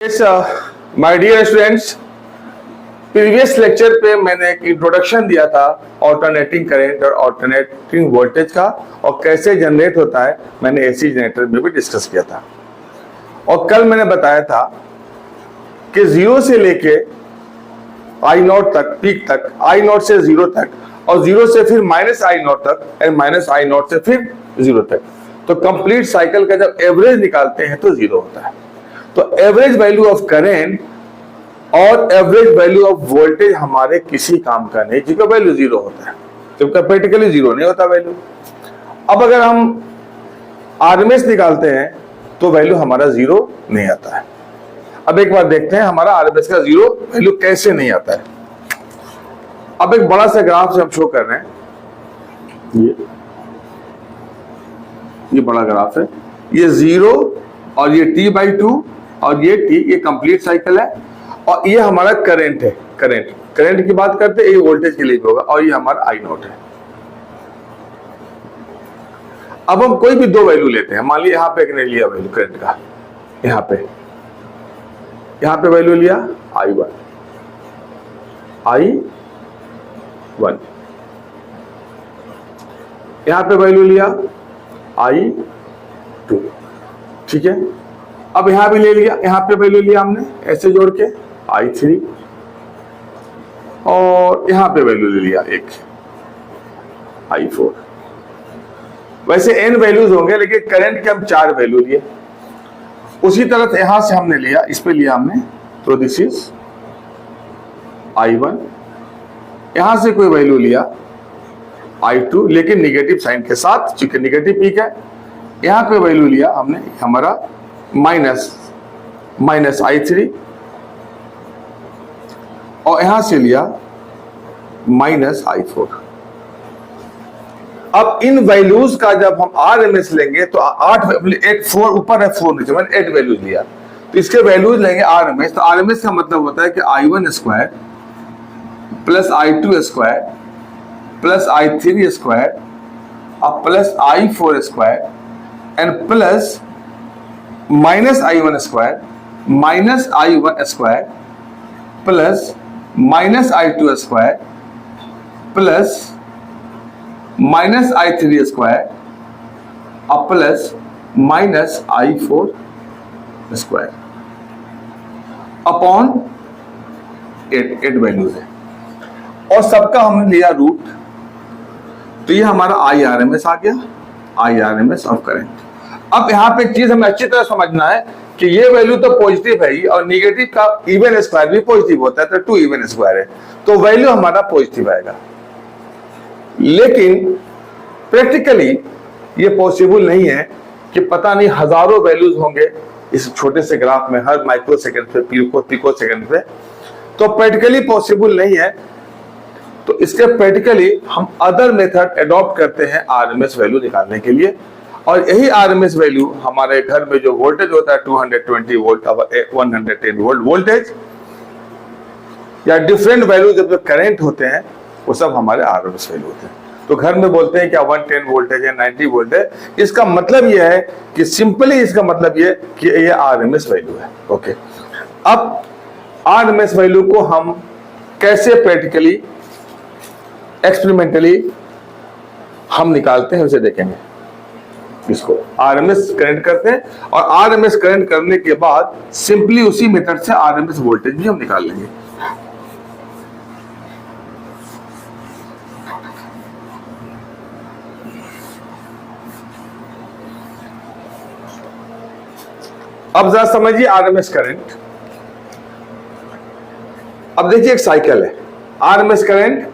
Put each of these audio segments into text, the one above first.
My dear students, previous lecture पे मैंने एक इंट्रोडक्शन दिया था ऑल्टरनेटिंग करंट और ऑल्टरनेटिंग वोल्टेज का और कैसे जनरेट होता है। मैंने एसी जनरेटर में भी डिस्कस किया था और कल मैंने बताया था कि जीरो से लेके आई नॉट तक, पीक तक, आई नॉट से जीरो तक और जीरो से फिर माइनस आई नॉट तक एंड माइनस आई नॉट से फिर जीरो तक, तो कंप्लीट साइकिल का जब एवरेज निकालते हैं तो जीरो होता है। तो एवरेज वैल्यू ऑफ करंट और एवरेज वैल्यू ऑफ वोल्टेज हमारे किसी काम का नहीं, जिसका वैल्यू जीरो होता है, जबकि प्रैक्टिकली जीरो नहीं होता वैल्यू। अब अगर हम आरएमएस निकालते हैं तो वैल्यू हमारा जीरो नहीं आता है। अब एक बार देखते हैं हमारा आरएमएस का जीरो वैल्यू कैसे नहीं आता है। अब एक बड़ा सा ग्राफ से हम शो कर रहे हैं, ये बड़ा ग्राफ है, ये जीरो और ये t/2 और ये t, ये कंप्लीट साइकिल है और ये हमारा करंट है। करंट की बात करते हैं, ये वोल्टेज के लिए होगा और ये हमारा आई नॉट है। अब हम कोई भी दो वैल्यू लेते हैं, मान लिया यहां पे एक ने लिया वैल्यू करंट का, यहां पे वैल्यू लिया I1, यहां पे वैल्यू लिया I2, ठीक है। अब यहां भी ले लिया, यहां पे वैल्यू लिया हमने ऐसे जोड़ के I3 और यहां पे वैल्यू ले लिया एक I4। वैसे n वैल्यूज होंगे लेकिन करंट के हम 4 वैल्यू लिए। उसी तरह यहां से हमने लिया, इस पे लिया हमने, तो दिस इज I1, यहां से कोई वैल्यू लिया I2 लेकिन निगेटिव साइन के साथ, चूंकि निगेटिव पीक है। यहां पे वैल्यू लिया हमने हमारा माइनस I3 और यहां से लिया माइनस I4। अब इन वैल्यूज का जब हम आरएमएस लेंगे तो 4 ऊपर है, 4 नीचे, मैंने 8 वैल्यूज लिया, तो इसके वैल्यूज लेंगे आरएमएस। तो आरएमएस का मतलब होता है कि I1 square plus I2 square plus I3 square और plus I4 square and plus minus I1 square minus I1 square plus minus I2 square plus minus I3 square और plus minus I4 square upon 8 values है और सबका हमने लिया root. तो ये हमारा IRMS आ गया, IRMS ऑफ करंट। अब यहाँ पे चीज हमें अच्छी तरह समझना है कि ये वैल्यू तो पॉजिटिव है ही और निगेटिव का इवन स्क्वायर भी पॉजिटिव होता है, तो 2 इवन स्क्वायर है, तो वैल्यू हमारा पॉजिटिव आएगा। लेकिन प्रैक्टिकली ये पॉसिबल नहीं है कि पता नहीं हजारों वैल्यूज होंगे इस छोटे से ग्राफ में, हर माइक्रो सेकंड पे, पिको सेकंड पे, तो प्रैक्टिकली पॉसिबल नहीं है। तो इसके प्रैक्टिकली हम अदर मेथड अडॉप्ट करते हैं आरएमएस वैल्यू निकालने के लिए, और यही आरएमएस वैल्यू हमारे घर में जो वोल्टेज होता है 220 वोल्ट और 110 वोल्ट वोल्टेज या डिफरेंट वैल्यू जब करंट होते हैं वो सब हमारे आरएमएस वैल्यू होते हैं। तो घर में बोलते हैं कि 110 वोल्टेज है, 90 वोल्ट है, इसका मतलब यह है कि सिंपली इसका मतलब यह कि ये आरएमएस वैल्यू है। ओके, अब आरएमएस वैल्यू को हम कैसे प्रैक्टिकली एक्सपेरिमेंटली हम निकालते हैं उसे देखेंगे। इसको आरएमएस करंट करते हैं और आरएमएस करंट करने के बाद सिंपली उसी मेथड से आरएमएस वोल्टेज भी हम निकाल लेंगे। अब जरा समझिए आरएमएस करंट। अब देखिए एक साइकिल है, RMS current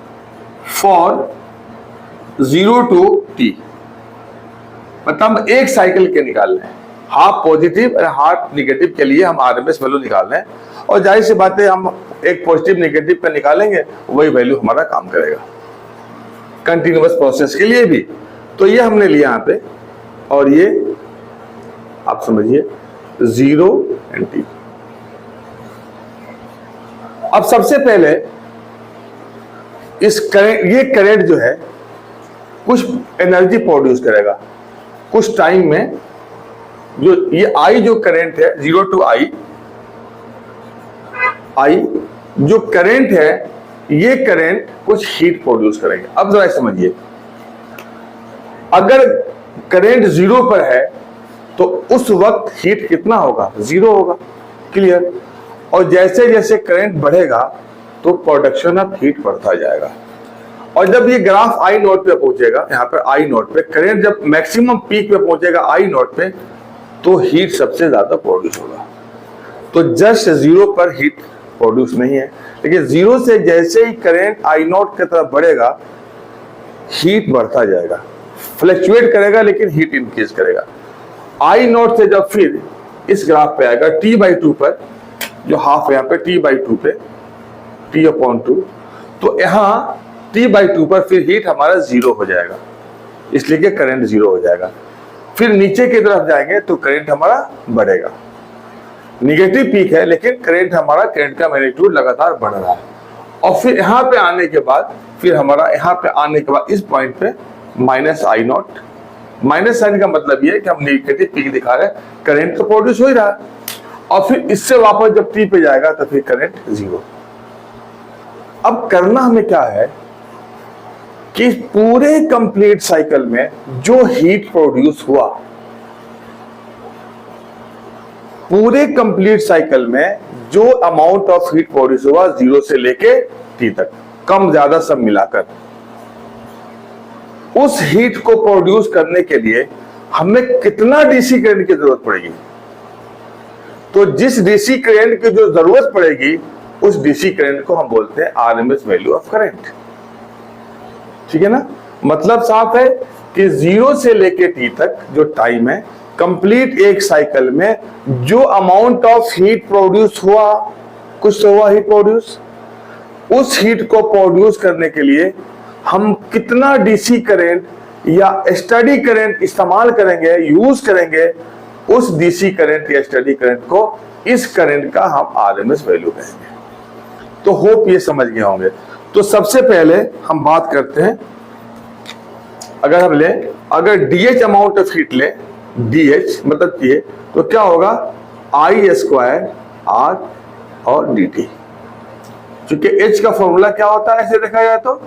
for 0 to t, मतलब एक साइकिल के निकाल रहे हैं, हाफ पॉजिटिव और हाफ निगेटिव के लिए हम आरएमएस वैल्यू निकाल रहे हैं। और जाहिर सी बात है हम एक पॉजिटिव निगेटिव पे निकालेंगे, वही वैल्यू हमारा काम करेगा कंटिन्यूअस प्रोसेस के लिए भी। तो ये हमने लिया यहाँ पे, और ये आप समझिए 0 and t। अब सबसे पहले इस करंट, ये करंट जो है कुछ एनर्जी प्रोड्यूस करेगा कुछ टाइम में, जो ये I जो करंट है 0 to I, आई, जो करंट है ये करंट कुछ हीट प्रोड्यूस करेंगे। अब जरा समझिए, अगर करंट 0 पर है तो उस वक्त हीट कितना होगा, 0 होगा, क्लियर। और जैसे जैसे करंट बढ़ेगा तो प्रोडक्शन ऑफ हीट बढ़ता जाएगा। और जब ये ग्राफ आई नोट पे पहुंचेगा, यहाँ पर आई नोट पे करंट जब मैक्सिमम पीक पे पहुंचेगा आई नोट पे, तो हीट सबसे ज्यादा प्रोड्यूस होगा। तो जस्ट 0 पर हीट प्रोड्यूस नहीं है, लेकिन 0 से जैसे ही करंट आई नोट की तरफ बढ़ेगा हीट बढ़ता जाएगा, फ्लक्चुएट करेगा लेकिन हीट इंक्रीज करेगा। आई नोट से जब फिर इस ग्राफ पे आएगा T/2 पर, जो हाफ यहाँ पे T/2 पे T/2, तो यहाँ T/2 पर फिर हीट हमारा 0 हो जाएगा, इसलिए कि करंट 0 हो जाएगा। फिर नीचे की तरफ जाएंगे तो करंट हमारा बढ़ेगा, निगेटिव पीक है लेकिन करंट हमारा, करंट का मैग्नीट्यूड लगातार बढ़ रहा है। और फिर यहाँ पे आने के बाद, फिर हमारा यहाँ पे आने के बाद इस पॉइंट पे -I0, माइनस साइन का मतलब ये है कि हम निगेटिव पीक दिखा रहे हैं, करंट तो प्रोड्यूस हो ही रहा है। और फिर इससे वापस जब T पे जाएगा तो फिर करंट 0। अब करना हमें क्या है कि पूरे कंप्लीट साइकिल में जो हीट प्रोड्यूस हुआ, पूरे कंप्लीट साइकिल में जो अमाउंट ऑफ हीट प्रोड्यूस हुआ 0 से लेके T तक, कम ज्यादा सब मिलाकर, उस हीट को प्रोड्यूस करने के लिए हमें कितना डीसी करंट की जरूरत पड़ेगी। तो जिस डीसी करंट की जो जरूरत पड़ेगी उस डीसी करंट को हम बोलते हैं आरएमएस वैल्यू ऑफ करंट। ठीक है ना, मतलब साफ है कि 0 से लेके T तक जो टाइम है, कंप्लीट एक साइकिल में जो अमाउंट ऑफ हीट प्रोड्यूस हुआ, कुछ तो हुआ हीट प्रोड्यूस, उस हीट को प्रोड्यूस करने के लिए हम कितना डीसी करंट या स्टडी करंट इस्तेमाल करेंगे, यूज करेंगे, उस डीसी करंट या स्टडी करंट को, इस करंट का हम आरएमएस वैल्यू कहेंगे। तो होप ये समझ गए होंगे। तो सबसे पहले हम बात करते हैं, अगर हम ले, अगर डीएच अमाउंट ऑफ हीट ले, डीएच मतलब ये, तो क्या होगा, I² R और dt। क्योंकि H का फॉर्मूला क्या होता है ऐसे देखा जाए तो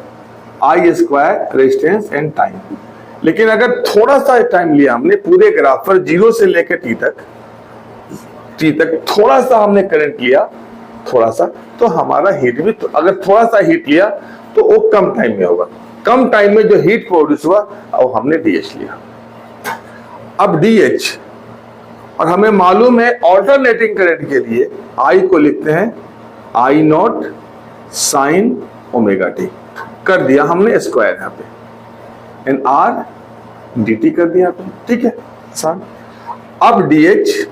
I² रेजिस्टेंस एंड टाइम। लेकिन अगर थोड़ा सा टाइम लिया हमने, पूरे ग्राफ पर 0 से लेकर T तक थोड़ा सा हमने करंट लिया, थोड़ा सा, तो हमारा हीट भी, तो अगर थोड़ा सा हीट लिया तो वो कम टाइम में होगा। कम टाइम में जो हीट प्रोड्यूस हुआ और हमने डीएच लिया। अब डीएच, और हमें मालूम है ऑल्टरनेटिंग करंट के लिए आई को लिखते हैं I0 sin ω/t, कर दिया हमने स्क्वायर यहाँ पे, एंड R dt कर दिया पे, ठीक है आसान। अब डीएच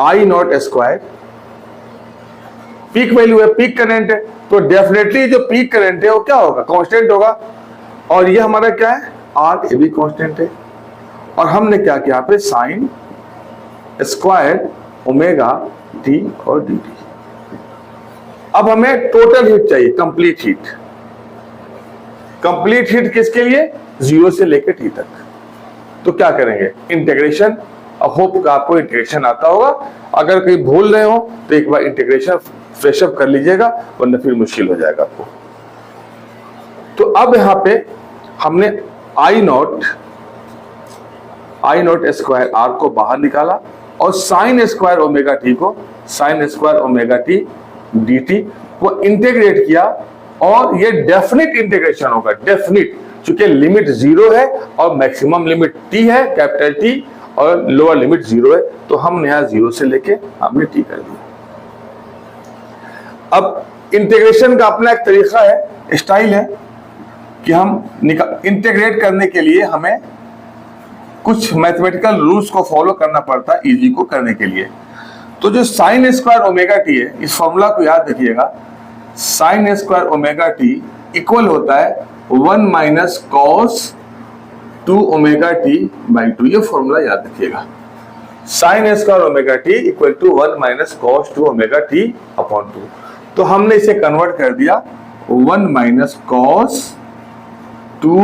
I0² पीक वैल्यू है, पीक करंट है, तो डेफिनेटली जो पीक करंट है वो क्या होगा, कांस्टेंट होगा। और ये हमारा क्या है, R, ये भी कांस्टेंट है। और हमने क्या किया यहाँ पे, साइन स्क्वायर ω/t और dt। अब हमें टोटल हीट चाहिए, कंप्लीट हीट। कंप्लीट हीट किसके लिए, 0 से लेकर T तक। तो क्या करेंगे, इंटीग्रेशन। अब होप आपको इंटीग्रेशन आता होगा, अगर कहीं भूल रहे हो तो एक बार इंटीग्रेशन फ्रेशअप कर लीजिएगा, वरना फिर मुश्किल हो जाएगा आपको। तो अब यहां पे हमने I0² R को बाहर निकाला और sin² ω/t को sin² ω/t dt वो इंटीग्रेट किया, और ये डेफिनिट इंटीग्रेशन होगा, डेफिनिट, क्योंकि लिमिट 0 है और मैक्सिमम लिमिट T है, कैपिटल T, और लोअर लिमिट 0 है, तो हमने यहां 0 से लेके हमने T कर दिया। अब इंटीग्रेशन का अपना एक तरीका है, स्टाइल है, कि हम इंटीग्रेट करने के लिए हमें कुछ मैथमेटिकल रूल्स को फॉलो करना पड़ता है इजी को करने के लिए। तो जो sin² ω/t है, इस फॉर्मूला को याद रखिएगा, sin² ω/t इक्वल होता है 1 - cos 2 ω/t/2। ये फॉर्मूला याद रखिएगा, sin² ω/t equal to 1 - cos 2 ω/t/2। तो हमने इसे कन्वर्ट कर दिया 1 - cos 2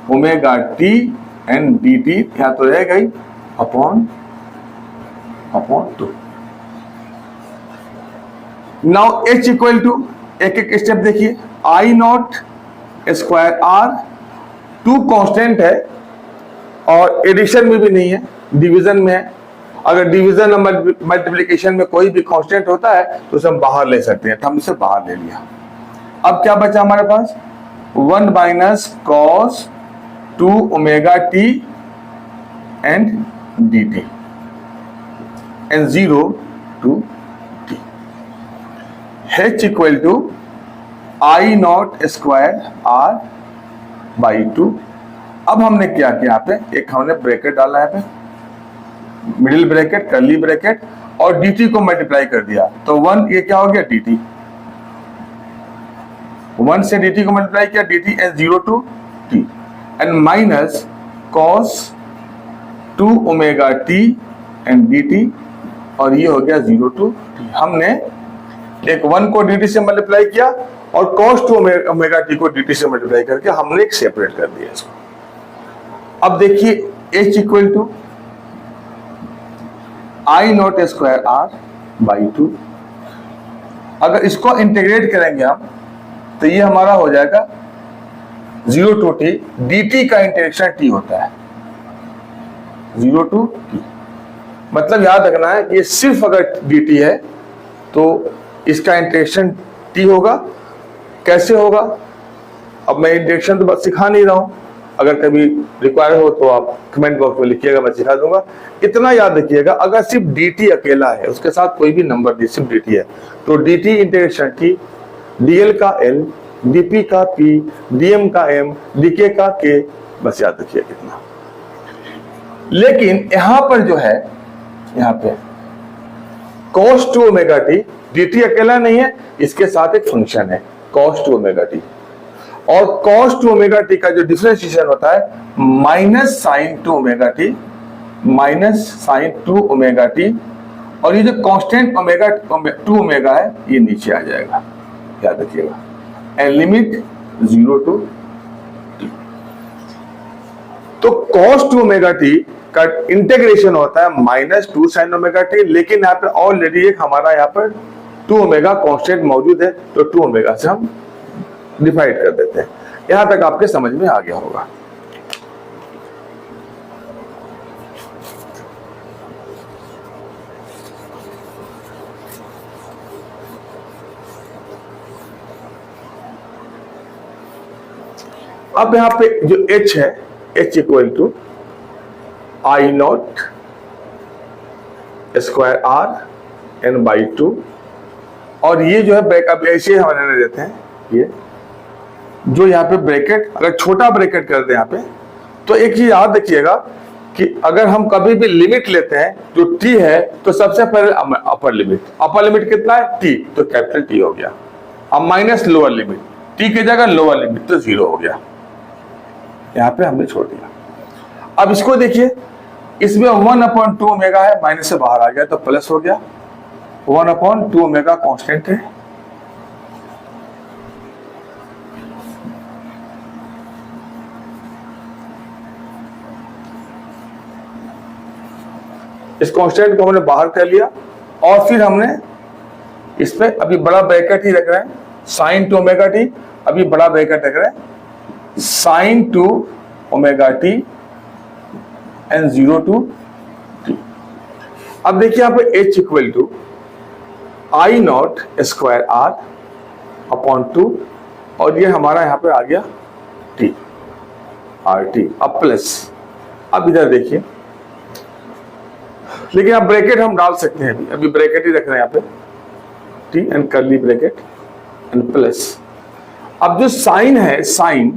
ω/t एंड dt, क्या तो रह गई upon 2। Now h equal to, एक एक स्टेप देखिए, I naught square R, two constant है और एडिशन में भी नहीं है, डिवीजन में है। अगर डिवीजन और मल्टीप्लिकेशन में कोई भी कांस्टेंट होता है तो उसे हम बाहर ले सकते हैं, तो हम इसे बाहर ले लिया। अब क्या बचा हमारे पास, 1 minus cos 2 omega T and D T and 0 to T, h equal to I naught square R by 2। अब हमने क्या किया, यहाँ पे एक हमने ब्रैकेट डाला है, मिडिल ब्रैकेट, कर्ली ब्रैकेट, और dt को मल्टीप्लाई कर दिया, तो 1 ये क्या हो गया dt, 1 से dt को मल्टीप्लाई किया, dt and 0 to t and minus cos 2 omega t and dt, और ये हो गया 0 टू t। हमने एक 1 को dt से मल्टीप्लाई किया और cos 2 ओमेगा t को dt से मल्टीप्लाई करके हमने एक सेपरेट कर दिया इसको। अब देखिए h equal to I naught square R by 2, अगर इसको इंटीग्रेट करेंगे हम तो ये हमारा हो जाएगा 0 टू t, dt का इंटीग्रेशन t होता है 0 टू t। मतलब याद रखना है कि सिर्फ अगर dt है तो इसका इंटीग्रेशन t होगा। कैसे होगा, अब मैं इंटीग्रेशन तो बस सिखा नहीं रहा हूं, अगर कभी रिक्वायर हो तो आप कमेंट बॉक्स में लिखिएगा, मैं सिखा दूंगा। इतना याद रखिएगा, अगर सिर्फ dt अकेला है, उसके साथ कोई भी नंबर नहीं, सिर्फ dt है, तो dt इंटीग्रेशन t, dl का l, dp का p, dm का m, dk का k, बस याद रखिए कितना। लेकिन यहां पर जो है, यहां पे cos 2 ओमेगा t, dt अकेला नहीं है, इसके साथ एक फंक्शन है cos 2 ओमेगा t, और cos 2 ओमेगा टी का जो डिफरेंशिएशन होता है minus sine 2 omega T, minus sine 2 omega T, और ये जो कांस्टेंट ओमेगा 2 ओमेगा है ये नीचे आ जाएगा, याद रखिएगा, एंड लिमिट 0 टू टी। तो cos 2 ओमेगा टी का इंटीग्रेशन होता है माइनस 2 साइन ओमेगा टी, लेकिन यहाँ पे ऑलरेडी एक हमारा यहाँ पर 2 ओमेगा कांस्टेंट मौजूद है, तो 2 ओमेगा से हम डिवाइड कर देते हैं। यहां तक आपके समझ में आ गया होगा। अब यहां पे जो h है, h equal to I naught square R N by 2, और ये जो है बैकअप ऐसे हम रहने देते हैं। ये जो यहाँ पे ब्रैकेट, अगर छोटा ब्रैकेट कर दे यहाँ पे, तो एक चीज याद रखिएगा कि अगर हम कभी भी लिमिट लेते हैं जो t है, तो सबसे पहले अपर लिमिट कितना है t, तो कैपिटल T हो गया। अब माइनस लोअर लिमिट, t की जगह लोअर लिमिट, तो 0 हो गया, यहाँ पे हमने छोड़ दिया। अब इसको देखिए, इसमें 1/2 ओमेगा है, माइनस से बाहर आ गया तो प्लस हो गया, 1/2 ओमेगा कांस्टेंट है, इस कांस्टेंट को हमने बाहर कर लिया, और फिर हमने इस पे अभी बड़ा ब्रैकेट ही रख रहे हैं, साइन 2 ओमेगा टी, अभी बड़ा ब्रैकेट रख रहे हैं, sine 2 omega T and 0 to T. अब देखिए यहाँ पे h equal to I naught square R upon 2, और ये हमारा यहाँ पे आ गया t आर टी, अब प्लस। अब इधर देखिए, लेकिन आप ब्रैकेट हम डाल सकते हैं, अभी ब्रैकेट ही रख रहे हैं यहाँ पे, T and curly bracket and plus. अब जो साइन है, साइन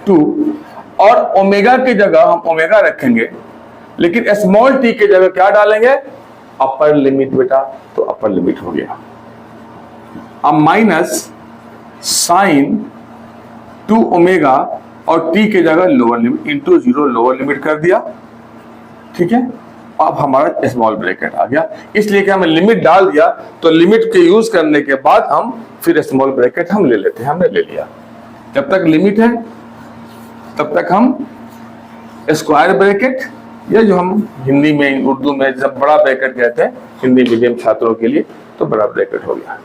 2, और ओमेगा की जगह हम ओमेगा रखेंगे, लेकिन स्मॉल टी की जगह क्या डालेंगे, अपर लिमिट बेटा, तो अपर लिमिट हो गया। अब माइनस साइन 2 ओमेगा और टी की जगह lower limit into 0 lower limit कर दिया, ठीक है। अब हमारा स्मॉल ब्रैकेट आ गया, इसलिए कि हमें लिमिट डाल दिया, तो लिमिट के यूज करने के बाद हम फिर स्मॉल ब्रैकेट हम ले लेते हैं, हमने ले लिया। जब तक लिमिट है तब तक हम स्क्वायर ब्रैकेट या जो हम हिंदी में उर्दू में जब बड़ा ब्रैकेट कहते हैं हिंदी मीडियम छात्रों के लिए, तो बड़ा ब्रैकेट हो गया।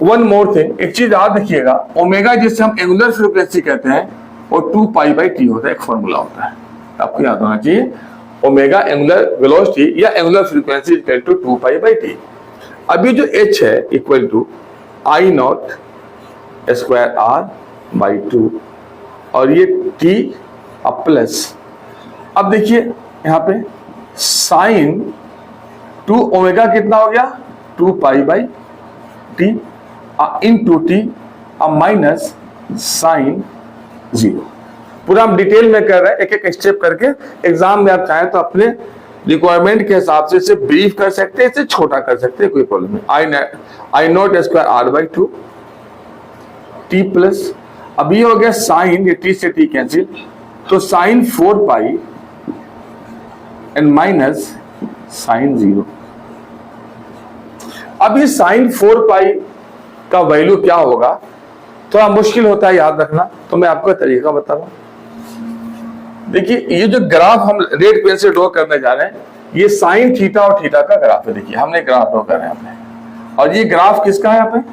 वन मोर थिंग, एक चीज याद रखिएगा, ओमेगा जिसे हम एंगुलर फ्रीक्वेंसी कहते हैं वो 2π/t होता है, एक फॉर्मूला होता है, आपको याद होना चाहिए। ओमेगा एंगुलर वेलोसिटी या angular frequency equal to 2π/t। अभी जो h है इक्वल टू I0² r/2 और ये t अब प्लस, अब देखिए यहाँ पे साइन 2 ओमेगा कितना हो गया 2π/t इंटू टी अब माइनस साइन 0। पूरा हम डिटेल में कर रहे हैं, एक एक स्टेप करके। एग्जाम में आप चाहें तो अपने रिक्वायरमेंट के हिसाब से इसे ब्रीफ कर सकते हैं, इसे छोटा कर सकते हैं, कोई प्रॉब्लम नहीं। I0² r/2 t प्लस, अब ये हो गया साइन, ये t से t कैंसिल, तो साइन 4π एंड माइनस साइन 0। अब ये साइन 4π का वैल्यू क्या होगा, थोड़ा मुश्किल होता है याद रखना, तो मैं आपको तरीका बता रहा हूं। देखिए ये जो ग्राफ हम रेड पेन से ड्रॉ करने जा रहे हैं, ये साइन थीटा और थीटा का ग्राफ है। देखिए हमने ग्राफ ड्रॉ कर रहे हैं अपने, और ये ग्राफ किसका है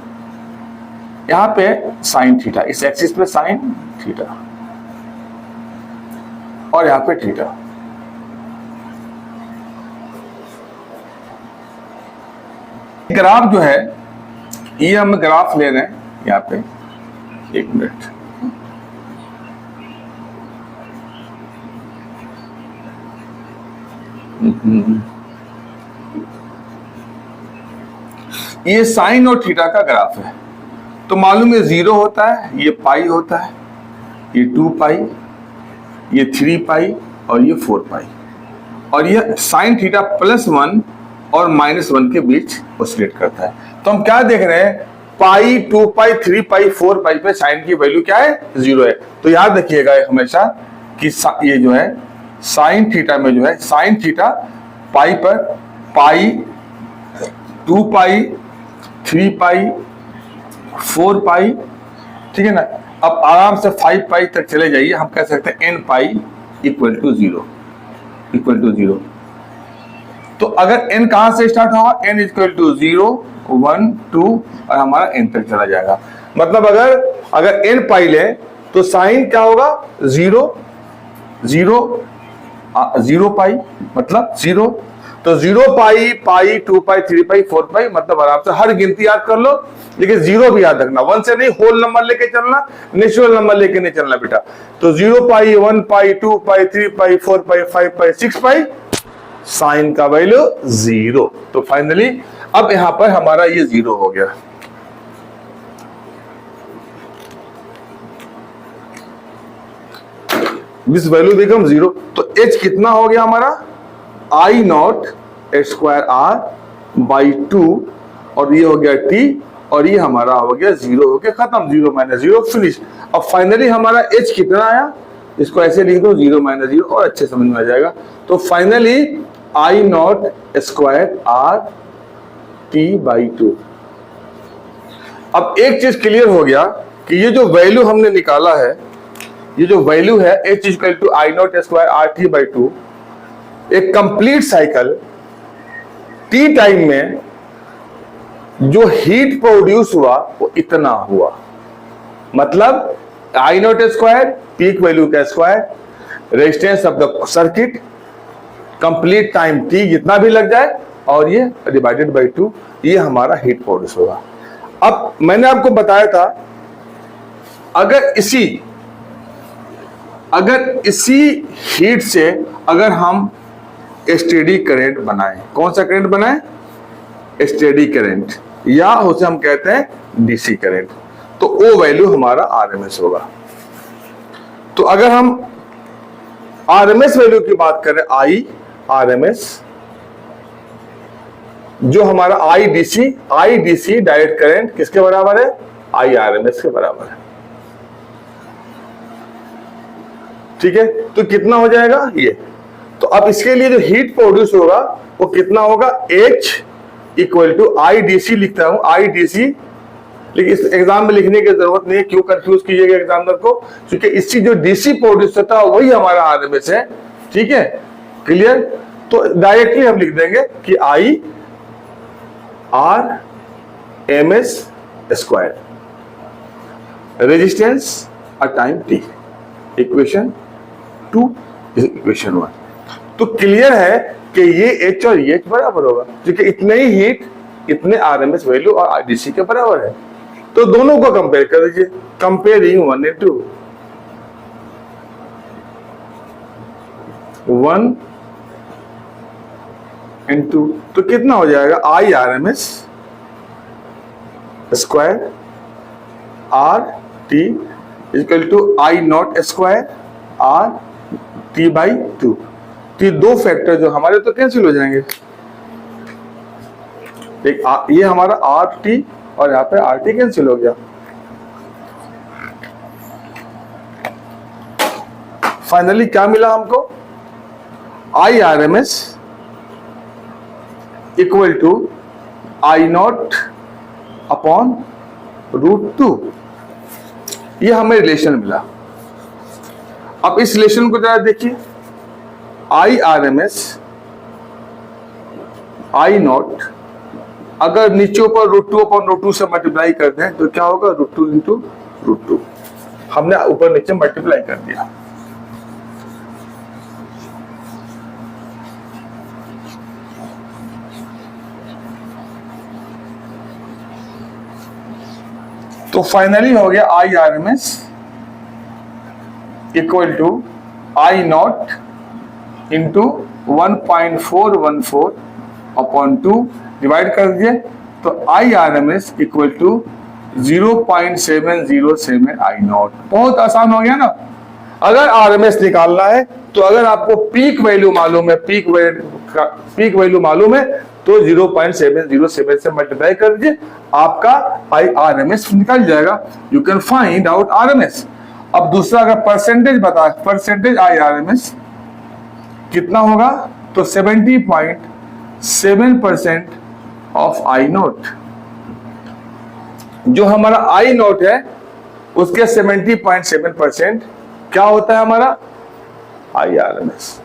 यहाँ पे साइन थीटा, इस एक्सिस पे साइन थीटा और यहाँ पे थीटा। ग्राफ जो है ये हम ग्राफ ले रहे हैं यहाँ पे, एक मिनट, ये साइन और थीटा का ग्राफ है, तो मालूम है 0 होता है, ये पाई होता है, ये 2π, ये 3π और ये 4π, और ये साइन थीटा +1 और -1 के बीच ऑसिलेट करता है। तो हम क्या देख रहे हैं, पाई 2π 3π 4π पे साइन की वैल्यू क्या है 0 है। तो याद रखिएगा हमेशा कि ये जो है साइन थीटा में जो है साइन थीटा पाई पर पाई 2π 3π 4π, ठीक है ना। अब आराम से 5π तक चले जाइए, हम कह सकते हैं nπ इक्वल टू 0। तो अगर n कहां से स्टार्ट होगा, n इक्वल टू 0 1 2 और हमारा n तक चला जाएगा। मतलब अगर n पाई ले तो साइन क्या होगा 0 पाई मतलब 0, तो 0π पाई 2π 3π 4π, मतलब आराम से हर गिनती याद कर लो, लेकिन 0 भी याद रखना, 1 से नहीं होल नंबर लेके चलना, नेचुरल नंबर लेके नहीं चलना बेटा। तो 0π 1π 2π 3π 4π 5π 6π, साइन का वैल्यू 0। तो फाइनली अब यहां पर हमारा ये 0 हो गया। दिस वैल्यू बिकम 0, तो h कितना हो गया हमारा I0² r/2 और ये हो गया t और ये हमारा हो गया 0 हो गया, खत्म, 0 - 0 फिनिश। अब फाइनली हमारा h कितना आया, इसको ऐसे लिख दो 0 - 0 और अच्छे समझ में आ जाएगा। तो फाइनली I0² r/t/2। अब एक चीज क्लियर हो गया कि ये जो वैल्यू हमने निकाला है, ये जो वैल्यू है h = I0² r/t/2, एक कंप्लीट साइकिल t टाइम में जो हीट प्रोड्यूस हुआ वो इतना हुआ। मतलब I0² पीक वैल्यू का square, resistance of the circuit, complete time t जितना भी लग जाए और ये डिवाइडेड बाय 2, ये हमारा हीट प्रोड्यूस होगा। अब मैंने आपको बताया था अगर इसी हीट से अगर हम स्टेडी करंट बनाएं, कौन सा करंट बनाएं, स्टेडी करंट, या उसे हम कहते हैं डीसी करंट, तो वो वैल्यू हमारा आरएमएस होगा। तो अगर हम आरएमएस वैल्यू की बात करें, आई आरएमएस, जो हमारा आईडीसी डायरेक्ट करंट किसके बराबर है, आई आरएमएस के बराबर है। ठीक है, तो कितना हो जाएगा ये, तो अब इसके लिए जो हीट प्रोड्यूस होगा वो कितना होगा, H = IDC लिखता हूं, IDC, लेकिन इस एग्जाम में लिखने की जरूरत नहीं है, क्यों कंफ्यूज कीजिएगा एग्जामिनर को, क्योंकि इसकी जो डीसी प्रोड्यूस होता है वही हमारा आरएमएस है। ठीक है, क्लियर। तो डायरेक्टली हम लिख देंगे कि I RMS स्क्वायर रेजिस्टेंस और टाइम t, इक्वेशन 2 इक्वेशन 1। तो क्लियर है कि ये H और ये H बराबर होगा, क्योंकि इतने ही हीट इतने RMS वैल्यू और DC के बराबर है। तो दोनों को कंपेयर कर दीजिए, कंपेयरिंग 1 and 2, 1 and 2, तो कितना हो जाएगा I RMS square R T equal to I naught square R T by 2। तो ये दो फैक्टर जो हमारे तो कैंसिल हो जाएंगे, एक ये हमारा R T और यहाँ पे R T कैंसिल हो गया। फाइनली क्या मिला हमको, I RMS equal to I naught upon √2, ये हमें रिलेशन मिला। अब इस रिलेशन को जरा देखिए, I RMS I नॉट अगर नीचे ऊपर √2 अपॉन √2 से मल्टीप्लाई कर दें तो क्या होगा, √2 इंटू √2, हमने ऊपर नीचे मल्टीप्लाई कर दिया। तो फाइनली हो गया I RMS equal to I naught into 1.414 upon 2 divide कर दीजिए, तो I RMS equal to 0.707 I naught. बहुत आसान हो गया ना। अगर RMS निकालना है तो अगर आपको पीक वैल्यू मालूम है, पीक वैल्यू मालूम है तो 0.707 से मल्टीप्लाई कर दीजिए, आपका I RMS निकल जाएगा। You can find out RMS। अब दूसरा अगर परसेंटेज बता, परसेंटेज I RMS कितना होगा, तो 70.7% ऑफ I नोट। जो हमारा I नोट है उसके 70.7% क्या होता है हमारा I RMS।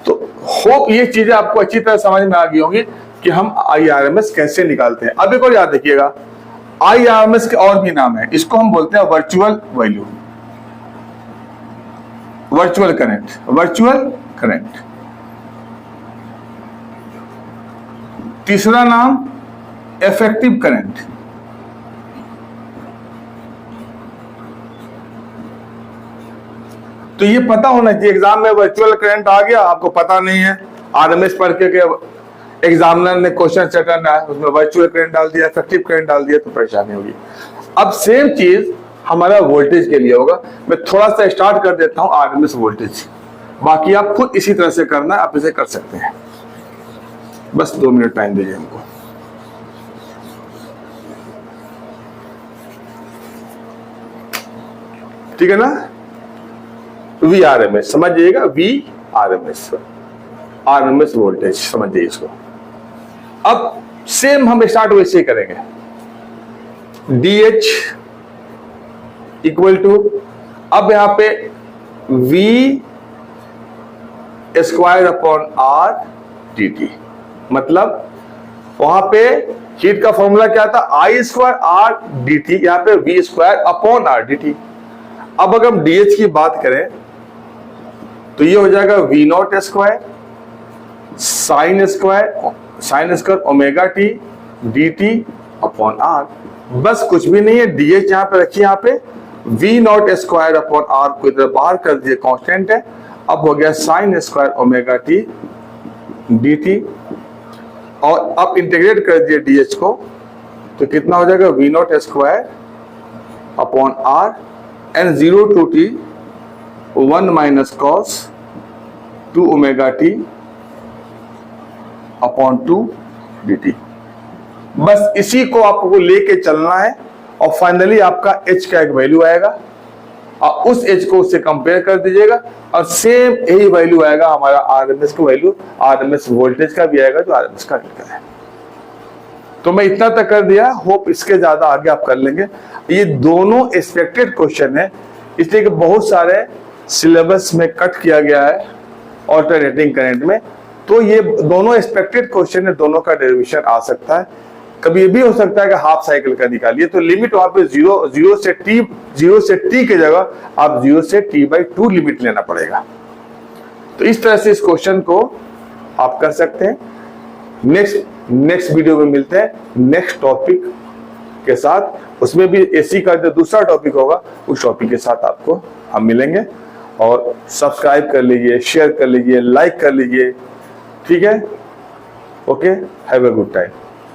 तो होप ये चीजें आपको अच्छी तरह समझ में आ गई होंगी कि हम I RMS कैसे निकालते हैं। अब एक और याद रखिएगा, I RMS के और भी नाम है, इसको हम बोलते हैं virtual value, virtual current, virtual current. तीसरा नाम इफेक्टिव करंट। तो ये पता होना चाहिए, एग्जाम में वर्चुअल करंट आ गया, आपको पता नहीं है, आरएमएस पढ़ के एग्जामिनर ने क्वेश्चन सेट है उसमें वर्चुअल करंट डाल दिया, इफेक्टिव करंट डाल दिया, तो परेशानी होगी। अब सेम चीज हमारा वोल्टेज के लिए होगा। मैं थोड़ा सा स्टार्ट कर देता हूं आरएमएस वोल्टेज, बाकी आप खुद इसी तरह से करना है, आप इसे कर सकते हैं। बस 2 मिनट टाइम दीजिए हमको। ठीक है ना, वी आरएमएस समझिएगा, वी आरएमएस, आरएमएस वोल्टेज समझिए इसको। अब सेम हम स्टार्ट वैसे ही करेंगे, डी एच इक्वल टू, अब यहां पे V square upon R D T, मतलब वहां पे हीट का फॉर्मूला क्या था, I square R D T, यहां पे V square upon R D T. अब अगर हम डीएच की बात करें तो ये हो जाएगा V naught square sine square omega T D T upon R. बस कुछ भी नहीं है, डीएच यहां पे रखिए, यहां पे V naught square upon R को इधर बाहर कर दिए, कांस्टेंट है। अब हो गया sign square omega T D T, और अब इंटीग्रेट कर दिए डीएच को, तो कितना हो जाएगा V naught square upon R and 0 to T 1 minus cos 2 omega T upon 2 D T. बस इसी को आपको लेके चलना है और फाइनली आपका एच का एक वैल्यू आएगा, और उस एच को उससे कंपेयर कर दीजिएगा और सेम यही वैल्यू आएगा हमारा आरएमएस का वैल्यू, आरएमएस वोल्टेज का भी आएगा जो आरएमएस का लिखा है। तो मैं इतना तक कर दिया, होप इसके ज्यादा आगे आप कर लेंगे। ये दोनों एक्सपेक्टेड क्वेश्चन है, इसलिए कि बहुत सारे सिलेबस में कट किया गया है ऑल्टरनेटिंग करंट में, तो ये दोनों एक्सपेक्टेड क्वेश्चन है, दोनों का डेरिवेशन आ सकता है। कभी ये भी हो सकता है कि हाफ साइकिल का निकालिए, तो लिमिट वहां पे जीरो से टी की जगह आप 0 से t/2 लिमिट लेना पड़ेगा। तो इस तरह से इस क्वेश्चन को आप कर सकते हैं। नेक्स्ट वीडियो में मिलते हैं नेक्स्ट टॉपिक के साथ। उसमें भी एसी का जो दूसरा टॉपिक होगा उस टॉपिक के साथ आपको हम मिलेंगे। और सब्सक्राइब कर लीजिए, शेयर कर लीजिए, लाइक कर लीजिए, ठीक है। Okay, have a good time.